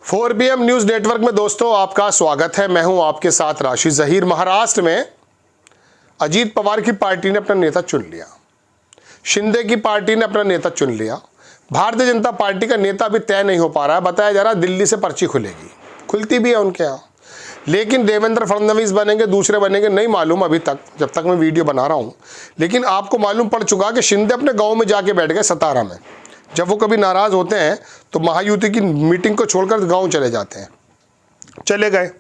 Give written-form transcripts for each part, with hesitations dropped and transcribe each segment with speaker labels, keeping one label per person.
Speaker 1: 4PM news network में दोस्तों आपका स्वागत है। मैं हूं आपके साथ राशि जहीर। महाराष्ट्र में अजीत पवार की पार्टी ने अपना नेता चुन लिया, शिंदे की पार्टी ने अपना नेता चुन लिया। भारतीय जनता पार्टी का नेता अभी तय नहीं हो पा रहा है। बताया जा रहा है दिल्ली से पर्ची खुलेगी, खुलती भी है उनके यहाँ, लेकिन देवेंद्र फडणवीस बनेंगे, दूसरे बनेंगे, नहीं मालूम अभी तक, जब तक मैं वीडियो बना रहा हूँ। लेकिन आपको मालूम पड़ चुका कि शिंदे अपने गाँव में जाके बैठ गए सतारा में। जब वो कभी नाराज़ होते हैं तो महायुति की मीटिंग को छोड़कर गांव चले जाते हैं, चले गए।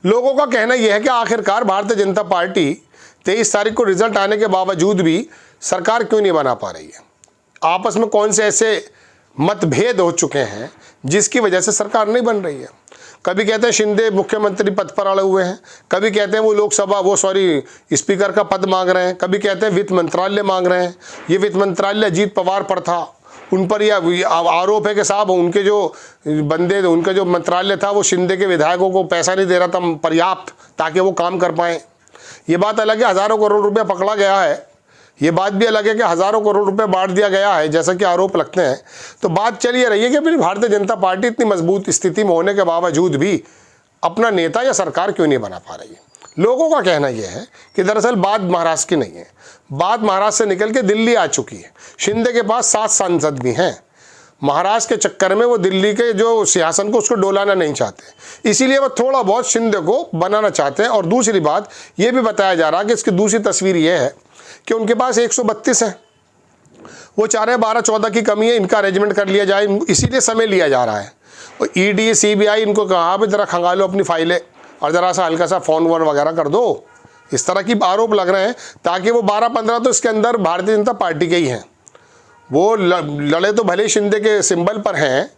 Speaker 1: लोगों का कहना यह है कि आखिरकार भारतीय जनता पार्टी 23 तारीख को रिजल्ट आने के बावजूद भी सरकार क्यों नहीं बना पा रही है। आपस में कौन से ऐसे मतभेद हो चुके हैं जिसकी वजह से सरकार नहीं बन रही है। कभी कहते हैं शिंदे मुख्यमंत्री पद पर अड़े हुए हैं, कभी कहते हैं वो स्पीकर का पद मांग रहे हैं, कभी कहते हैं वित्त मंत्रालय मांग रहे हैं। ये वित्त मंत्रालय अजीत पवार पर था, उन पर यह आरोप है कि साहब उनके जो बंदे, उनका जो मंत्रालय था वो शिंदे के विधायकों को पैसा नहीं दे रहा था पर्याप्त ताकि वो काम कर पाएँ। ये बात अलग है, हज़ारों करोड़ रुपया पकड़ा गया है। ये बात भी अलग है कि हज़ारों करोड़ रुपए बांट दिया गया है जैसा कि आरोप लगते हैं। तो बात चलिए रही है कि फिर भारतीय जनता पार्टी इतनी मजबूत स्थिति में होने के बावजूद भी अपना नेता या सरकार क्यों नहीं बना पा रही है। लोगों का कहना यह है कि दरअसल बात महाराष्ट्र की नहीं है, बात महाराष्ट्र से निकल के दिल्ली आ चुकी है। शिंदे के पास 7 सांसद भी हैं। महाराष्ट्र के चक्कर में वो दिल्ली के जो सिंहासन को उसको डोलाना नहीं चाहते, इसीलिए वो थोड़ा बहुत शिंदे को बनाना चाहते हैं। और दूसरी बात ये भी बताया जा रहा है कि इसकी दूसरी तस्वीर ये है कि उनके पास 132 हैं। वो चाह रहे हैं 12-14 की कमी है, इनका अरेंजमेंट कर लिया जाए, इसीलिए समय लिया जा रहा है। और ईडी CBI इनको कहा भी ज़रा खंगालो अपनी फाइलें और ज़रा सा हल्का सा फ़ोन वोन वगैरह कर दो, इस तरह की आरोप लग रहे हैं ताकि वो 12-15 तो इसके अंदर भारतीय जनता पार्टी के ही हैं। वो लड़े तो भले शिंदे के सिंबल पर हैं,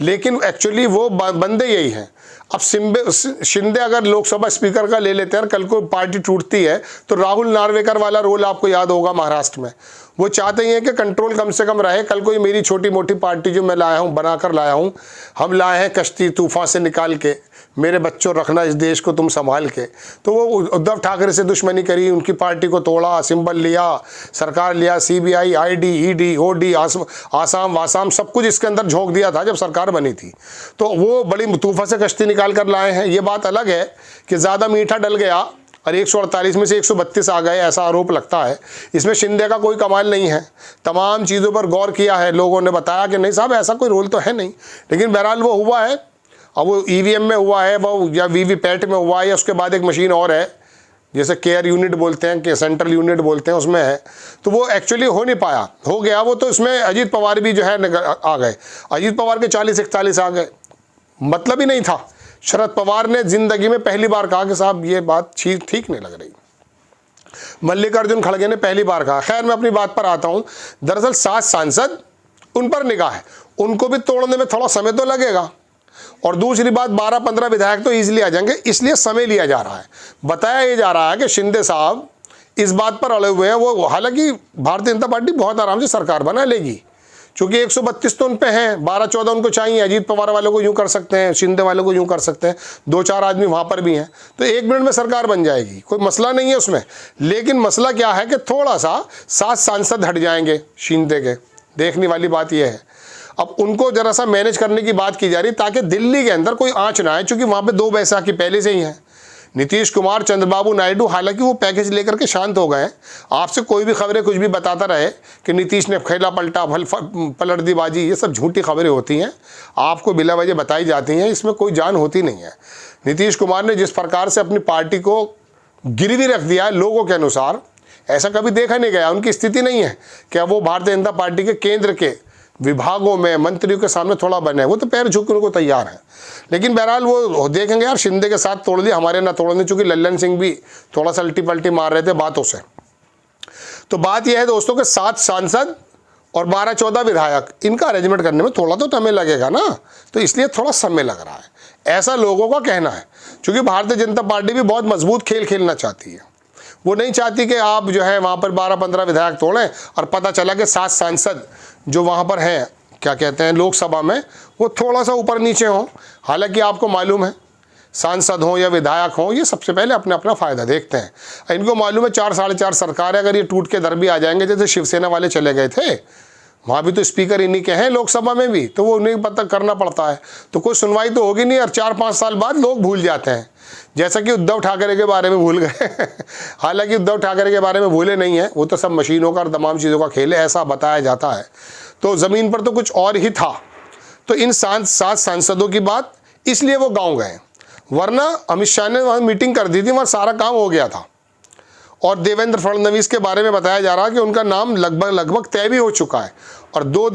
Speaker 1: लेकिन एक्चुअली वो बंदे यही हैं। अब शिंदे अगर लोकसभा स्पीकर का ले लेते हैं, कल को पार्टी टूटती है तो राहुल नार्वेकर वाला रोल आपको याद होगा महाराष्ट्र में। वो चाहते ही हैं कि कंट्रोल कम से कम रहे। कल को ये मेरी छोटी मोटी पार्टी जो मैं लाया हूँ, बनाकर लाया हूँ, हम लाए हैं कश्ती तूफान से निकाल के, मेरे बच्चों रखना इस देश को तुम संभाल के। तो वो उद्धव ठाकरे से दुश्मनी करी, उनकी पार्टी को तोड़ा, सिंबल लिया, सरकार लिया, CBI ID ED OD Assam वासाम सब कुछ इसके अंदर झोंक दिया था जब सरकार बनी थी। तो वो बड़ी तूफान से कश्ती निकाल कर लाए हैं। ये बात अलग है कि ज़्यादा मीठा डल गया और 148 में से 132 आ गए, ऐसा आरोप लगता है। इसमें शिंदे का कोई कमाल नहीं है। तमाम चीज़ों पर गौर किया है, लोगों ने बताया कि नहीं साहब ऐसा कोई रोल तो है नहीं, लेकिन बहरहाल वो हुआ है। अब वो EVM में हुआ है वो, या VVPAT में हुआ है, या उसके बाद एक मशीन और है जैसे केयर यूनिट बोलते हैं कि सेंट्रल यूनिट बोलते हैं, उसमें है। तो वो एक्चुअली हो नहीं पाया, हो गया वो। तो इसमें अजीत पवार भी जो है आ गए, अजीत पवार के 40-41 आ गए, मतलब ही नहीं था। शरद पवार ने जिंदगी में पहली बार कहा कि साहब ये बात ठीक नहीं लग रही। मल्लिकार्जुन खड़गे ने पहली बार कहा। खैर मैं अपनी बात पर आता हूँ। दरअसल 7 सांसद उन पर निगाह है, उनको भी तोड़ने में थोड़ा समय तो लगेगा। और दूसरी बात 12-15 विधायक तो ईजिली आ जाएंगे, इसलिए समय लिया जा रहा है। बताया ये जा रहा है कि शिंदे साहब इस बात पर अड़े हुए हैं। वो हालांकि भारतीय जनता पार्टी बहुत आराम से सरकार बना लेगी, क्योंकि 132 तो उन पे हैं, 12-14 उनको चाहिए। अजीत पवार वालों को यूँ कर सकते हैं, शिंदे वालों को यूँ कर सकते हैं, 2-4 आदमी वहाँ पर भी हैं, तो 1 मिनट में सरकार बन जाएगी, कोई मसला नहीं है उसमें। लेकिन मसला क्या है कि थोड़ा सा 7 सांसद हट जाएंगे शिंदे के, देखने वाली बात यह है। अब उनको जरा सा मैनेज करने की बात की जा रही ताकि दिल्ली के अंदर कोई आँच ना आए, चूँकि वहाँ पर 2 बैसाखी पहले से ही हैं। नीतीश कुमार, चंद्रबाबू नायडू हालांकि वो पैकेज लेकर के शांत हो गए हैं। आपसे कोई भी खबरें कुछ भी बताता रहे कि नीतीश ने खेला पलटा पलट दी बाजी, ये सब झूठी खबरें होती हैं, आपको बिला वजह बताई जाती हैं, इसमें कोई जान होती नहीं है। नीतीश कुमार ने जिस प्रकार से अपनी पार्टी को गिरवी रख दिया है लोगों के अनुसार, ऐसा कभी देखा नहीं गया। उनकी स्थिति नहीं है कि वो भारतीय जनता पार्टी के केंद्र के विभागों में मंत्रियों के सामने थोड़ा बने, वो तो पैर झुकने को तैयार है। लेकिन बहरहाल वो देखेंगे यार शिंदे के साथ तोड़ दिया, हमारे ना तोड़ने, चूंकि लल्लन सिंह भी थोड़ा सा अल्टी पल्टी मार रहे थे बातों से। तो बात यह है दोस्तों कि 7 सांसद और 12-14 विधायक, इनका अरेंजमेंट करने में थोड़ा तो समय लगेगा ना, तो इसलिए थोड़ा समय लग रहा है, ऐसा लोगों का कहना है। क्योंकि भारतीय जनता पार्टी भी बहुत मजबूत खेल खेलना चाहती है। वो नहीं चाहती कि आप जो है वहाँ पर 12-15 विधायक तोड़ें और पता चला कि 7 सांसद जो वहाँ पर हैं, क्या कहते हैं, लोकसभा में, वो थोड़ा सा ऊपर नीचे हों। हालांकि आपको मालूम है सांसद हों या विधायक हों, ये सबसे पहले अपना फ़ायदा देखते हैं। इनको मालूम है 4-4.5 सरकार है, अगर ये टूट के दर भी आ जाएंगे, जैसे शिवसेना वाले चले गए थे, वहाँ भी तो स्पीकर इन्हीं के हैं लोकसभा में भी, तो वो उन्हें पता करना पड़ता है। तो कोई सुनवाई तो होगी नहीं और 4-5 साल बाद लोग भूल जाते हैं, जैसा कि उद्धव ठाकरे के बारे में भूल गए। हालांकि उद्धव ठाकरे के बारे में भूले नहीं हैं, वो तो सब मशीनों का और तमाम चीज़ों का खेल है, ऐसा बताया जाता है। तो ज़मीन पर तो कुछ और ही था। तो इन 7 सांसदों की बात, इसलिए वो गाँव गए, वरना अमित शाह ने वहाँ मीटिंग कर दी थी, वहाँ सारा काम हो गया था। और देवेंद्र फडणवीस के बारे में बताया जा रहा है कि उनका नाम लगभग तय भी हो चुका है। और 2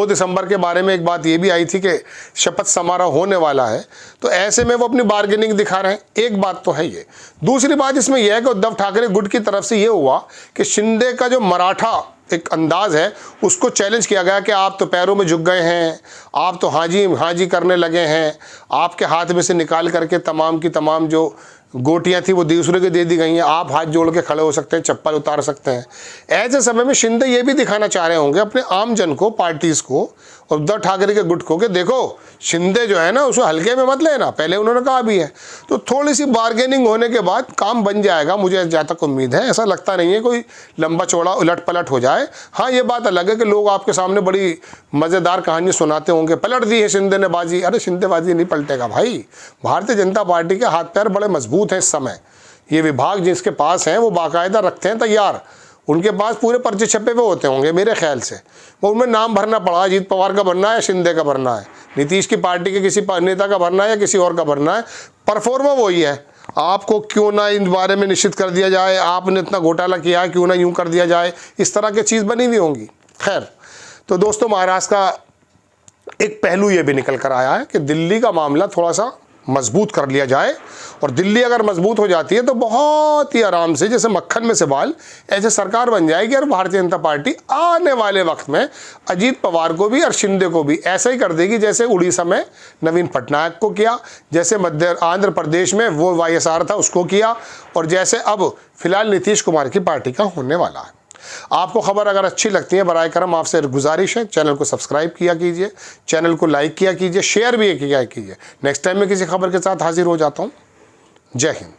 Speaker 1: दिसंबर के बारे में एक बात ये भी आई थी कि शपथ समारोह होने वाला है, तो ऐसे में वो अपनी बार्गेनिंग दिखा रहे हैं। एक बात तो है ये। दूसरी बात इसमें यह है कि उद्धव ठाकरे गुट की तरफ से ये हुआ कि शिंदे का जो मराठा एक अंदाज है उसको चैलेंज किया गया कि आप तो पैरों में झुक गए हैं, आप तो हाँ जी करने लगे हैं, आपके हाथ में से निकाल करके तमाम की तमाम जो गोटियां थी वो दूसरे के दे दी गई हैं, आप हाथ जोड़ के खड़े हो सकते हैं, चप्पल उतार सकते हैं। ऐसे समय में शिंदे ये भी दिखाना चाह रहे होंगे अपने आम जन को, पार्टीज को, उद्धव ठाकरे के गुट को कि देखो शिंदे जो है ना उसको हल्के में मत लेना, पहले उन्होंने कहा भी है। तो थोड़ी सी बार्गेनिंग होने के बाद काम बन जाएगा, मुझे जहाँ तक उम्मीद है। ऐसा लगता नहीं है कोई लंबा चौड़ा उलट पलट हो जाए। हाँ, ये बात अलग है कि लोग आपके सामने बड़ी मज़ेदार कहानी सुनाते होंगे, पलट दी है शिंदे ने बाजी। अरे शिंदे बाजी नहीं पलटेगा भाई। भारतीय जनता पार्टी के हाथ पैर बड़े मजबूत हैं इस समय। ये विभाग जिसके पास हैं वो बाकायदा रखते हैं तैयार, उनके पास पूरे पर्चे छपे हुए होते होंगे मेरे ख्याल से। वो उनमें नाम भरना पड़ा, अजीत पवार का भरना है, शिंदे का भरना है, नीतीश की पार्टी के किसी नेता का भरना है या किसी और का भरना है। परफॉर्मा वही है। आपको क्यों ना इन बारे में निश्चित कर दिया जाए, आपने इतना घोटाला किया है क्यों ना यूं कर दिया जाए, इस तरह की चीज़ बनी हुई होंगी। खैर, तो दोस्तों महाराष्ट्र का एक पहलू ये भी निकल कर आया है कि दिल्ली का मामला थोड़ा सा मजबूत कर लिया जाए। और दिल्ली अगर मजबूत हो जाती है तो बहुत ही आराम से, जैसे मक्खन में से बाल, ऐसे सरकार बन जाएगी। और भारतीय जनता पार्टी आने वाले वक्त में अजीत पवार को भी और शिंदे को भी ऐसा ही कर देगी जैसे उड़ीसा में नवीन पटनायक को किया, जैसे आंध्र प्रदेश में वो YSR था उसको किया, और जैसे अब फिलहाल नीतीश कुमार की पार्टी का होने वाला है। आपको खबर अगर अच्छी लगती है, बराए करम आपसे गुजारिश है चैनल को सब्सक्राइब किया कीजिए, चैनल को लाइक किया कीजिए, शेयर भी किया कीजिए। नेक्स्ट टाइम मैं किसी खबर के साथ हाजिर हो जाता हूँ। जय हिंद।